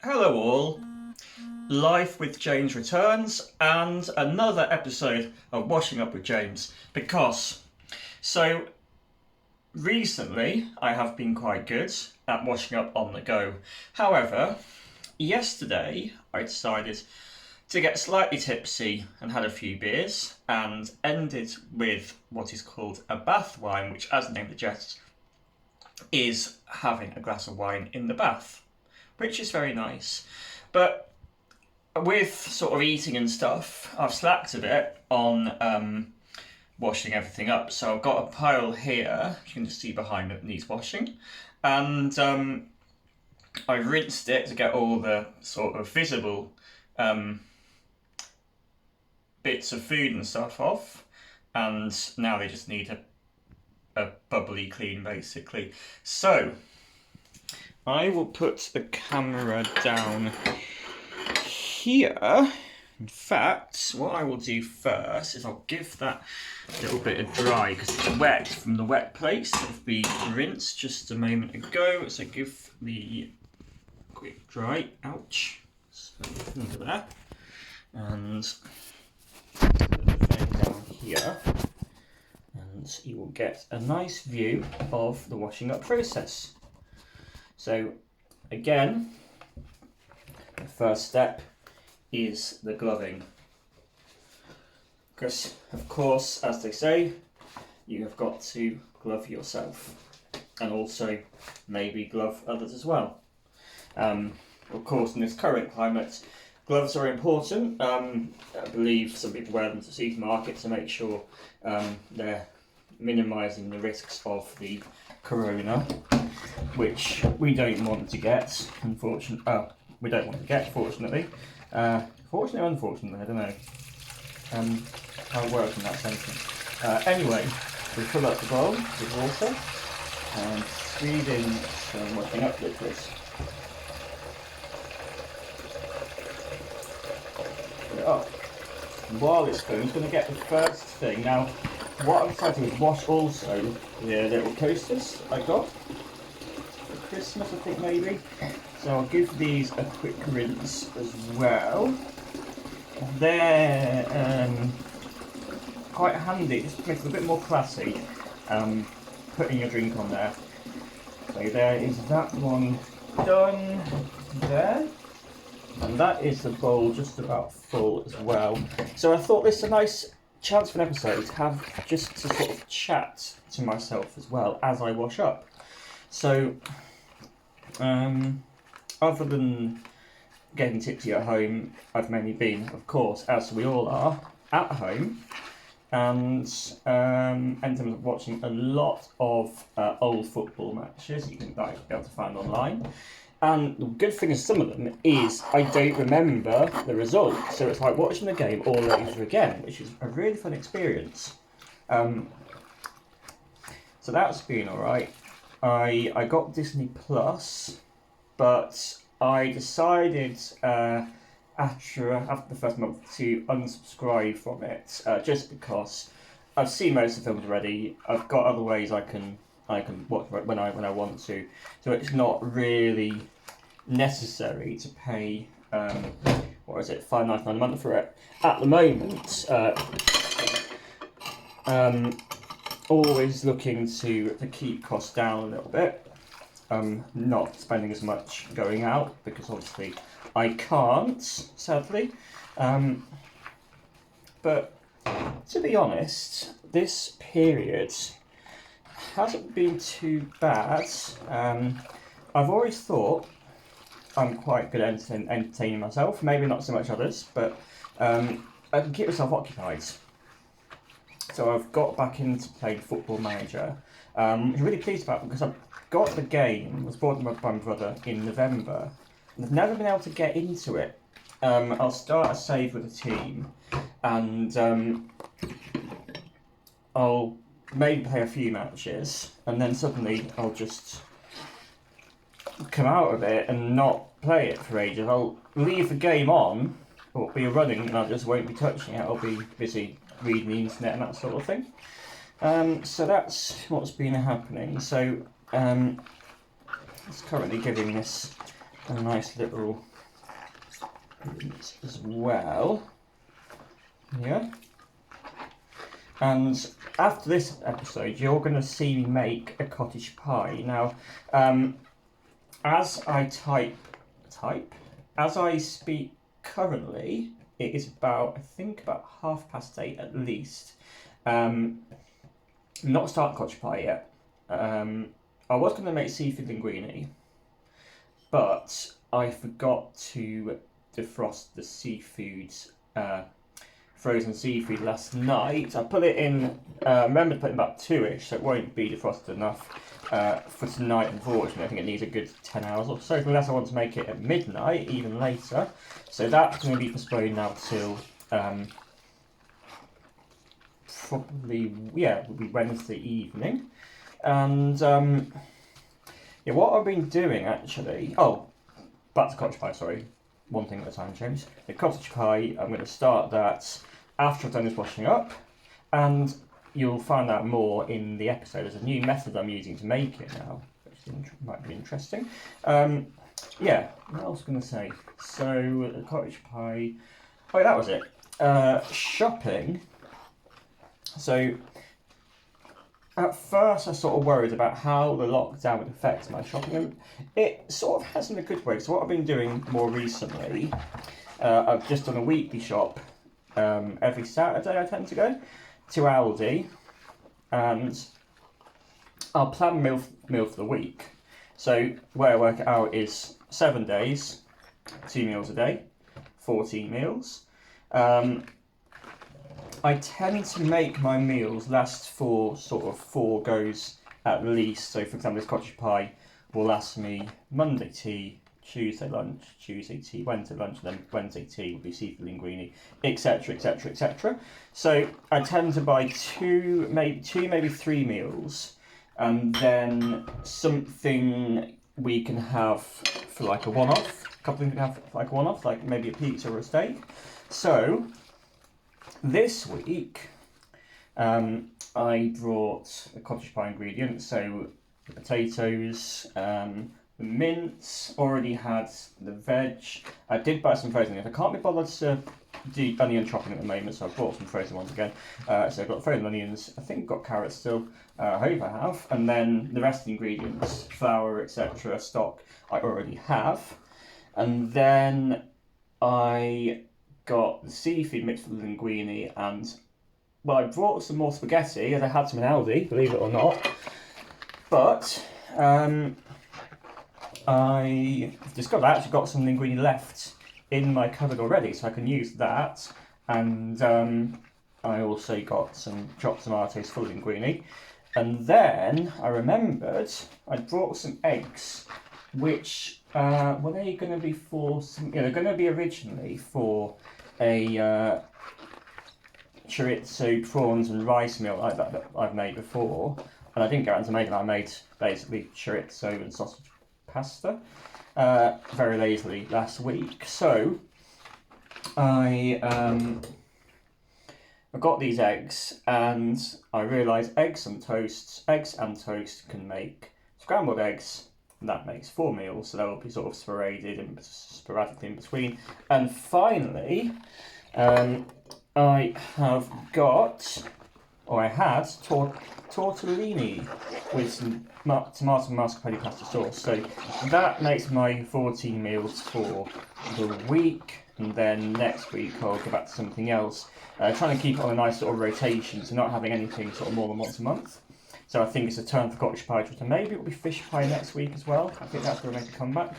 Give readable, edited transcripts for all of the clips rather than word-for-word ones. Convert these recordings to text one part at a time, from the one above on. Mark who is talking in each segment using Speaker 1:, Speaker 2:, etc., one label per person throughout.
Speaker 1: Hello, all. Life with James returns, and another episode of Washing Up with James. So recently I have been quite good at washing up on the go. However, yesterday I decided to get slightly tipsy and had a few beers, and ended with what is called a bath wine, which, as the name suggests, is having a glass of wine in the bath, which is very nice. But with sort of eating and stuff, I've slacked a bit on washing everything up. So I've got a pile here, you can just see behind it, needs washing. And I rinsed it to get all the sort of visible um, bits of food and stuff off. And now they just need a bubbly clean, basically. So I will put the camera down here. In fact, what I will do first is I'll give that a little bit of dry because it's wet from the wet place that have been rinsed just a moment ago. So give the quick dry. Ouch. So under there. And put the thing down here. And you will get a nice view of the washing up process. So again, the first step is the gloving. Because, of course, as they say, you have got to glove yourself. And also, maybe glove others as well. Of course, in this current climate, gloves are important. I believe some people wear them to supermarkets to make sure they're minimising the risks of the corona, which we don't want to get, unfortunately. We don't want to get, fortunately. Fortunately or unfortunately, I don't know how it works in that sentence. Anyway, we fill up the bowl with water and squeeze in some washing up liquids. Put it up. And while it's going, it's going to get the first thing. Now, what I've decided to do is wash also the little coasters I got for Christmas, I think maybe. So I'll give these a quick rinse as well. They're quite handy, just makes it a bit more classy, putting your drink on there. So there is that one done there. And that is the bowl just about full as well. So I thought this is a nice chance for an episode to have just to sort of chat to myself as well as I wash up. So, other than getting tipsy at home, I've mainly been, of course, as we all are, at home, and in terms of watching a lot of old football matches you can be able to find online. And the good thing is some of them is I don't remember the result, so it's like watching the game all over again, which is a really fun experience. So that's been alright. I got Disney Plus, but I decided after the first month to unsubscribe from it, just because I've seen most of the films already. I've got other ways I can watch when I want to, so it's not really necessary to pay what is it, $5.99 a month for it at the moment. Always looking to keep costs down a little bit. Not spending as much going out because obviously I can't, sadly. But to be honest, this period hasn't been too bad. I've always thought I'm quite good at entertaining myself, maybe not so much others, but I can keep myself occupied. So I've got back into playing Football Manager, which I'm really pleased about because I've got the game, was bought by my brother in November, and I've never been able to get into it. I'll start a save with a team, and I'll maybe play a few matches, and then suddenly I'll just come out of it and not play it for ages. I'll leave the game on, or be running, and I just won't be touching it. I'll be busy reading the internet and that sort of thing. So that's what's been happening. So it's currently giving this a nice little rinse as well. Yeah. And after this episode, you're going to see me make a cottage pie. Now, as I as I speak currently, it is about 8:30 at least. Not started cottage pie yet. I was going to make seafood linguine, but I forgot to defrost the seafood, frozen seafood last night. I put it in, remember to put it in about 2ish, so it won't be defrosted enough for tonight, unfortunately. I think it needs a good 10 hours or so, unless I want to make it at midnight, even later. So that's going to be postponed now till probably, will be Wednesday evening. And what I've been doing actually, back to cottage pie, sorry. One thing at a time, James. The cottage pie, I'm going to start that after I've done this washing up, and you'll find out more in the episode. There's a new method I'm using to make it now, which might be interesting. What else was I going to say? So, the cottage pie, that was it. Shopping. So, at first I sort of worried about how the lockdown would affect my shopping, and it sort of has in a good way. So what I've been doing more recently, I've just done a weekly shop. Every Saturday I tend to go to Aldi, and I'll plan meal for the week. So the way I work it out is 7 days, 2 meals a day, 14 meals. I tend to make my meals last for sort of 4 goes at least. So, for example, this cottage pie will last me Monday tea, Tuesday lunch, Tuesday tea, Wednesday lunch, and then Wednesday tea will be seafood linguine, etc., etc., etc. So, I tend to buy two, maybe 3 meals, and then something we can have for like a one-off. A couple of things we can have for like a one-off, like maybe a pizza or a steak. So, this week, I brought the cottage pie ingredients, so the potatoes, the mince, already had the veg. I did buy some frozen onions. I can't be bothered to do onion chopping at the moment, so I bought some frozen ones again. So I've got frozen onions, I think I've got carrots still, I hope I have. And then the rest of the ingredients, flour, etc., stock, I already have. And then I got the seafood mixed with the linguine, and I brought some more spaghetti as I had some in Aldi, believe it or not. But I discovered I actually got some linguine left in my cupboard already, so I can use that. And I also got some chopped tomatoes full of linguine. And then I remembered I brought some eggs, which were they going to be for some? They're going to be originally for a chorizo, prawns and rice meal like that I've made before, and I didn't get around to making it. I made basically chorizo and sausage pasta very lazily last week. So I got these eggs, and I realised eggs and toast can make scrambled eggs. And that makes 4 meals, so that will be sort of sporadically in between. And finally, I have got, or I had, tortellini with some tomato and mascarpone pasta sauce. So that makes my 14 meals for the week, and then next week I'll go back to something else. Trying to keep it on a nice sort of rotation, so not having anything sort of more than once a month. So I think it's a turn for cottage pie, and maybe it'll be fish pie next week as well. I think that's going to make a comeback.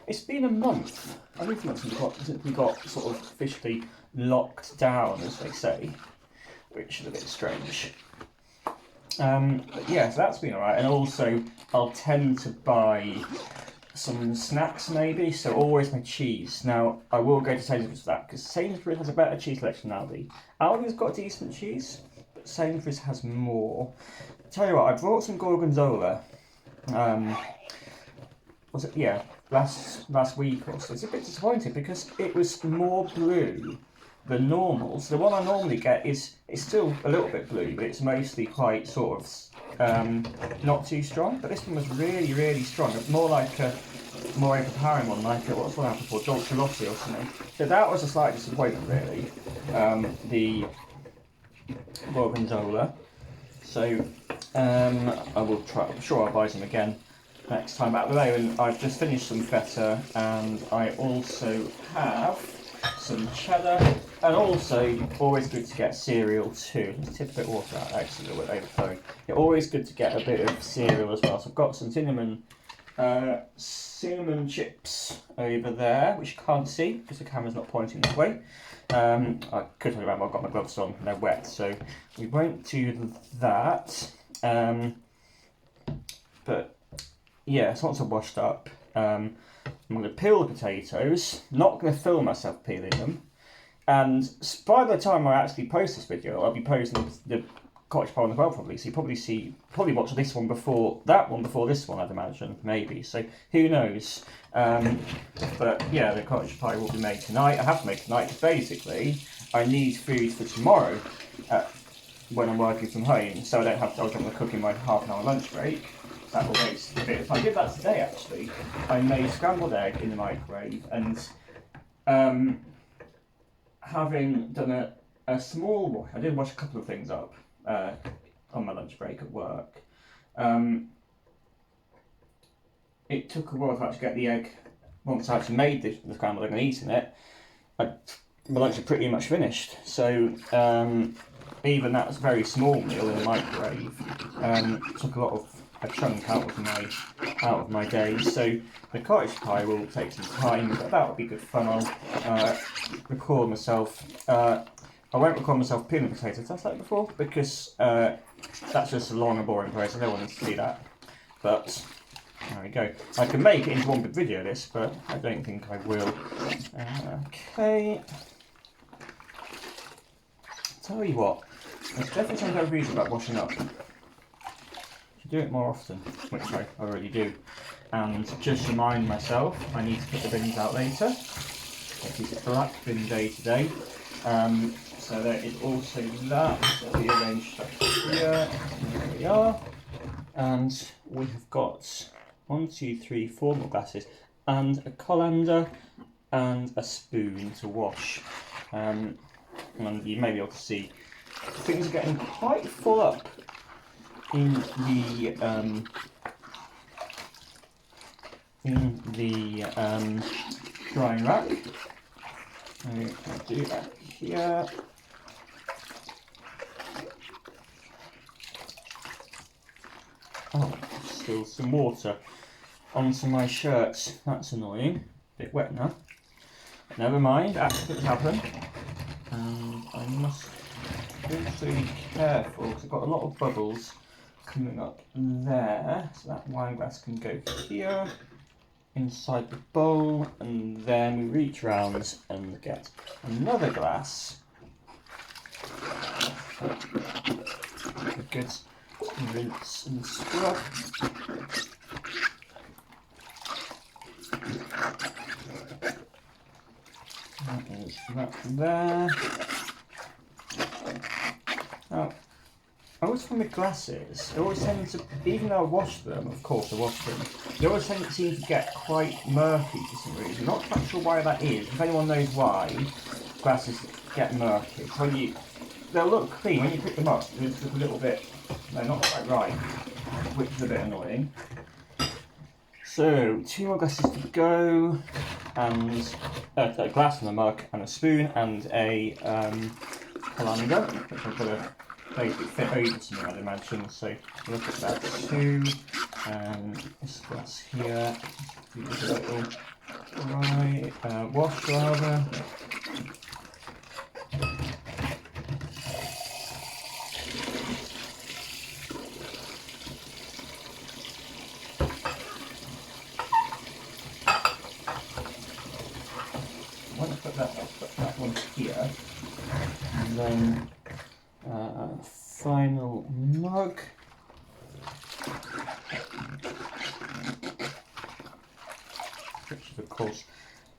Speaker 1: It's been a month, I don't think since we got sort of officially locked down, as they say, which is a bit strange. But yeah, so that's been alright. And also, I'll tend to buy some snacks maybe, so always my cheese. Now, I will go to Sainsbury's for that, because Sainsbury's has a better cheese selection than Aldi. Aldi's got decent cheese, but Sainsbury's has more. Tell you what, I brought some gorgonzola. Was it? Yeah, last week or so. It's a bit disappointing because it was more blue than normal. So the one I normally get it's still a little bit blue, but it's mostly quite sort of not too strong. But this one was really, really strong. It's more like a more overpowering one like it. What's one I had before? Don Quilotti or something. So that was a slight disappointment, really. The Gorgonzola. So I will try. I'm sure I'll buy some again next time. At the moment, I've just finished some feta, and I also have some cheddar, and also always good to get cereal too. Just tip a bit of water out, actually, a little bit overflowing. It's always good to get a bit of cereal as well. So I've got some cinnamon chips over there, which you can't see because the camera's not pointing that way. I could turn around, but I've got my gloves on and they're wet, so we won't do that. But yeah, so once I've washed up, I'm going to peel the potatoes. Not going to film myself peeling them. And by the time I actually post this video, I'll be posting the cottage pie on the grill probably. So you probably watch this one before that one before this one, I'd imagine, maybe. So who knows? But yeah, the cottage pie will be made tonight. I have to make tonight because basically I need food for tomorrow when I'm working from home, so I don't have to. I was going to cook in my half-an-hour lunch break. That will waste a bit of time. I did that today actually. I made scrambled egg in the microwave, and having done a small wash, I did wash a couple of things up on my lunch break at work. It took a while to actually get the egg. Once I actually made the scrambled egg and eaten it, my lunch was pretty much finished. So even that was a very small meal in the microwave took a chunk out of my day. So the cottage pie will take some time, but that will be good fun. I'll record myself. I won't record myself peeling potatoes. Have I said that before? Because that's just a long and boring process. I don't want to see that. But there we go. I can make it into one big video, this, but I don't think I will. Okay. Tell you what, there's definitely something I've reason about washing up. Should do it more often, which I already do. And just remind myself, I need to put the bins out later. It's black bin day today. So there is also that. So we arrange stuff here. There we are. And we have got 1, 2, 3, 4 more glasses, and a colander, and a spoon to wash. And you may be able to see things are getting quite full up in the drying rack. I'll do that here. Oh, still some water onto my shirt. That's annoying. Bit wet now. But never mind, accidents happen. And I must also be careful because I've got a lot of bubbles coming up there. So that wine glass can go here, inside the bowl, and then we reach round and get another glass. A good rinse and scrub. That is that there. Now, I always find with glasses, they always tend to, even though I wash them, of course I wash them, they always seem to get quite murky for some reason. Not quite sure why that is. If anyone knows why glasses get murky, when they'll look clean when you pick them up. They just look a little bit, they're not quite right, which is a bit annoying. So 2 more glasses to go, and a glass and a mug and a spoon and a colander, which I'm going to basically fit over something, I'd imagine. So look at that too. This glass here, do a little wash rather. When I put that, I'll put that one here, and then final mug. Which is of course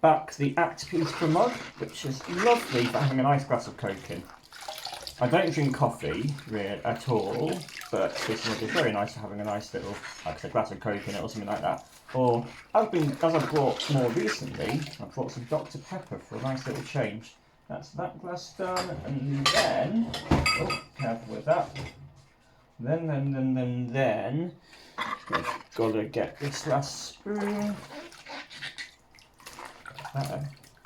Speaker 1: back the Act Peterborough mug, which is lovely for having a nice glass of Coke in. I don't drink coffee really, at all, but this mug is very nice for having a nice little, like a glass of Coke in it or something like that. Or as I've brought more recently, I've brought some Dr Pepper for a nice little change. That's that glass done, and then, oh, careful with that. Then, we've got to get this last spoon. That'll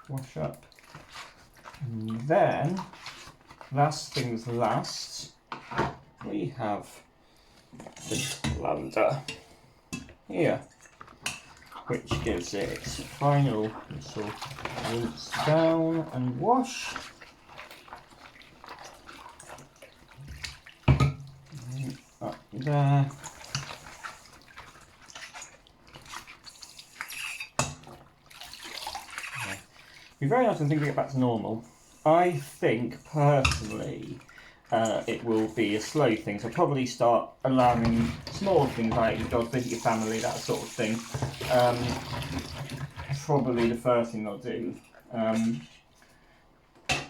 Speaker 1: wash up. And then, last things last, we have the blender here, which gives it its final little rinse down and wash. Up there. Be very nice when things get back to normal. I think personally it will be a slow thing, so I'll probably start allowing small things like you go visit your family, that sort of thing. Probably the first thing I'll do.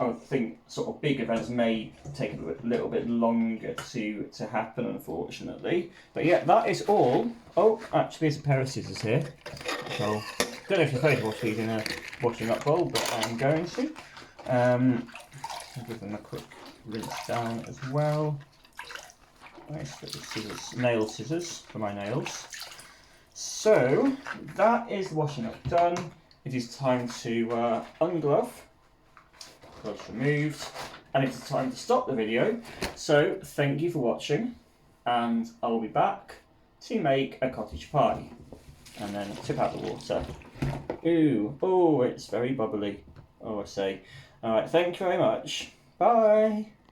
Speaker 1: I would think sort of big events may take a little bit longer to happen, unfortunately. But yeah, that is all. Oh, actually, there's a pair of scissors here. So, don't know if you're supposed to wash these in a washing up bowl, but I'm going to. I'll give them a quick rinse down as well. Nice little scissors, nail scissors for my nails. So, that is the washing up done. It is time to unglove. Gloves removed, and it's time to stop the video. So thank you for watching, and I will be back to make a cottage pie and then tip out the water. Ooh, oh, it's very bubbly. Oh, I say. All right, thank you very much. Bye.